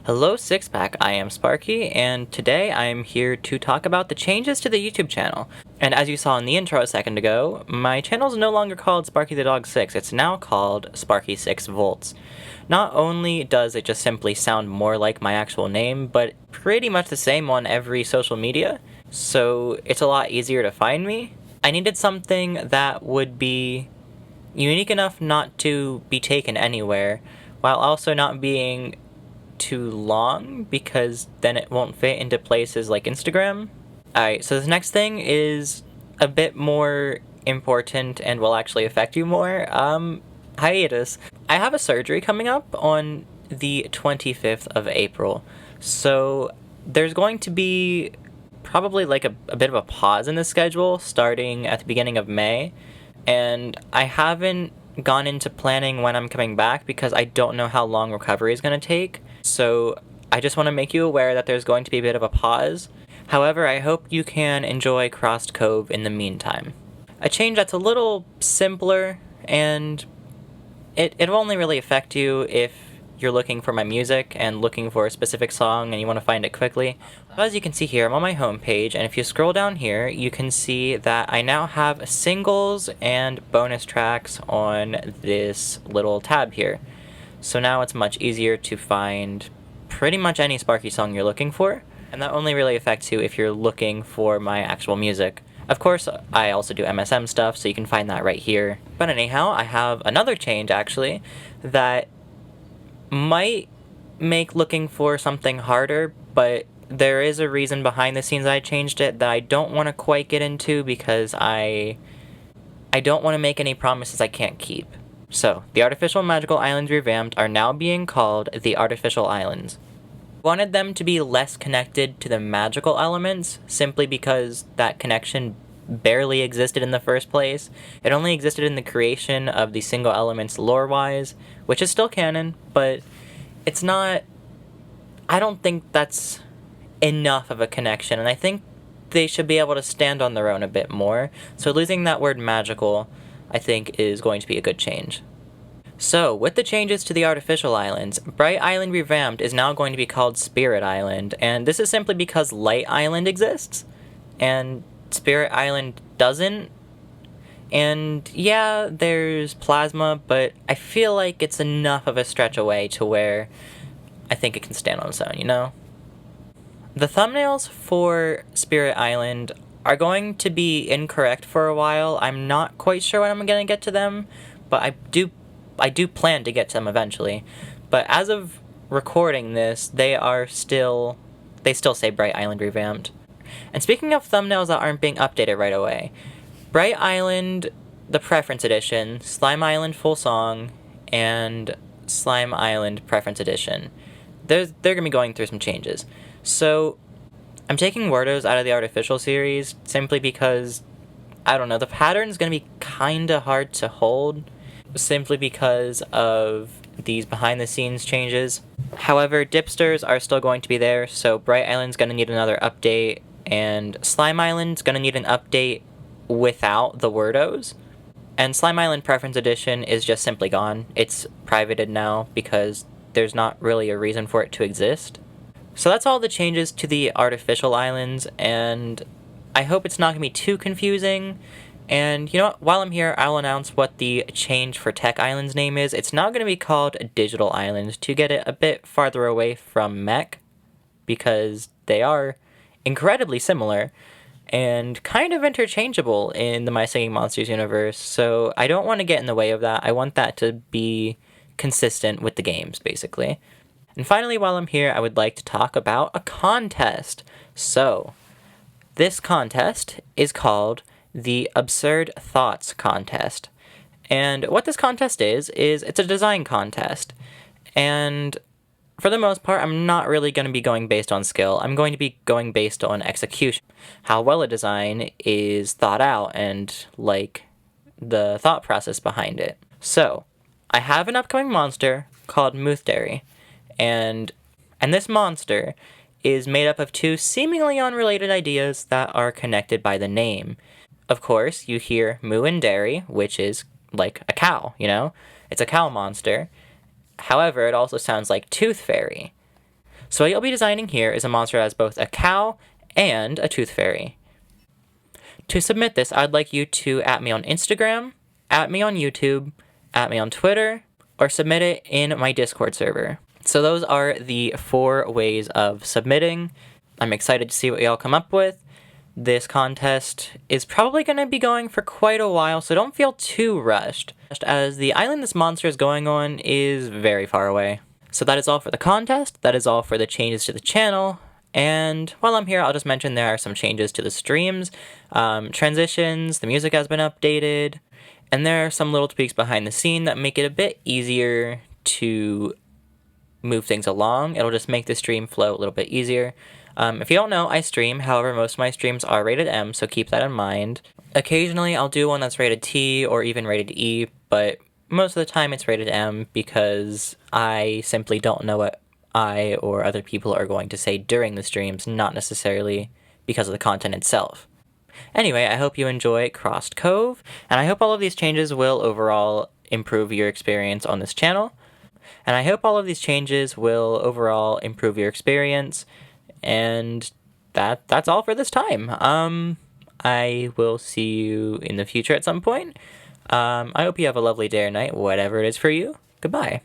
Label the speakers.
Speaker 1: Hello Six Pack, I am Sparky, and today I am here to talk about the changes to the YouTube channel. And as you saw in the intro a second ago, my channel is no longer called Sparky the Dog 6, it's now called Sparky 6 Volts. Not only does it just simply sound more like my actual name, but pretty much the same on every social media, so it's a lot easier to find me. I needed something that would be unique enough not to be taken anywhere, while also not being too long, because then it won't fit into places like Instagram. Alright, so the next thing is a bit more important and will actually affect you more. Hiatus. I have a surgery coming up on the 25th of April, so there's going to be probably like a bit of a pause in the schedule starting at the beginning of May, and I haven't gone into planning when I'm coming back because I don't know how long recovery is going to take. So I just want to make you aware that there's going to be a bit of a pause. However, I hope you can enjoy Crossed Cove in the meantime. A change that's a little simpler, and it'll only really affect you if you're looking for my music and looking for a specific song and you want to find it quickly. As you can see here, I'm on my homepage, and if you scroll down here, you can see that I now have singles and bonus tracks on this little tab here. So now it's much easier to find pretty much any Sparky song you're looking for, and that only really affects you if you're looking for my actual music. Of course, I also do MSM stuff, so you can find that right here. But anyhow, I have another change actually that might make looking for something harder, but there is a reason behind the scenes I changed it that I don't want to quite get into because I don't want to make any promises I can't keep. So, the Artificial Magical Islands revamped are now being called the Artificial Islands. I wanted them to be less connected to the magical elements, simply because that connection barely existed in the first place. It only existed in the creation of the single elements lore-wise, which is still canon, but it's not... I don't think that's enough of a connection, and I think they should be able to stand on their own a bit more, so losing that word magical, I think, is going to be a good change. So, with the changes to the Artificial Islands, Bright Island Revamped is now going to be called Spirit Island, and this is simply because Light Island exists, and Spirit Island doesn't. And yeah, there's Plasma, but I feel like it's enough of a stretch away to where I think it can stand on its own, you know? The thumbnails for Spirit Island are going to be incorrect for a while. I'm not quite sure when I'm going to get to them, but I do plan to get to them eventually. But as of recording this, they still say Bright Island Revamped. And speaking of thumbnails that aren't being updated right away, Bright Island, the Preference Edition, Slime Island Full Song, and Slime Island Preference Edition, they're going to be going through some changes. So, I'm taking Wordos out of the Artificial series simply because, I don't know, the pattern's going to be kinda hard to hold, simply because of these behind-the-scenes changes. However, Dipsters are still going to be there, so Bright Island's going to need another update, and Slime Island's going to need an update without the Wordos. And Slime Island Preference Edition is just simply gone. It's privated now because there's not really a reason for it to exist. So that's all the changes to the Artificial Islands, and I hope it's not going to be too confusing. And you know what, while I'm here, I'll announce what the change for Tech Island's name is. It's now going to be called Digital Islands to get it a bit farther away from Mech, because they are incredibly similar and kind of interchangeable in the My Singing Monsters universe, so I don't want to get in the way of that. I want that to be consistent with the games, basically. And finally, while I'm here, I would like to talk about a contest. So, this contest is called the Absurd Thoughts Contest. And what this contest is it's a design contest. And for the most part, I'm not really going to be going based on skill. I'm going to be going based on execution. How well a design is thought out and, like, the thought process behind it. So, I have an upcoming monster called Muthderry. And this monster is made up of two seemingly unrelated ideas that are connected by the name. Of course, you hear Moo and Dairy, which is like a cow, you know? It's a cow monster. However, it also sounds like Tooth Fairy. So what you'll be designing here is a monster that has both a cow and a tooth fairy. To submit this, I'd like you to @ me on Instagram, @ me on YouTube, @ me on Twitter, or submit it in my Discord server. So those are the 4 ways of submitting. I'm excited to see what y'all come up with. This contest is probably going to be going for quite a while, so don't feel too rushed, as the island this monster is going on is very far away. So that is all for the contest, that is all for the changes to the channel, and while I'm here, I'll just mention there are some changes to the streams, transitions, the music has been updated, and there are some little tweaks behind the scene that make it a bit easier to move things along. It'll just make the stream flow a little bit easier. If you don't know, I stream, however, most of my streams are rated M, so keep that in mind. Occasionally, I'll do one that's rated T or even rated E, but most of the time it's rated M because I simply don't know what I or other people are going to say during the streams, not necessarily because of the content itself. Anyway, I hope you enjoy Crossed Cove, and I hope all of these changes will overall improve your experience on this channel. And I hope all of these changes will overall improve your experience, and that's all for this time. I will see you in the future at some point. I hope you have a lovely day or night, whatever it is for you. Goodbye.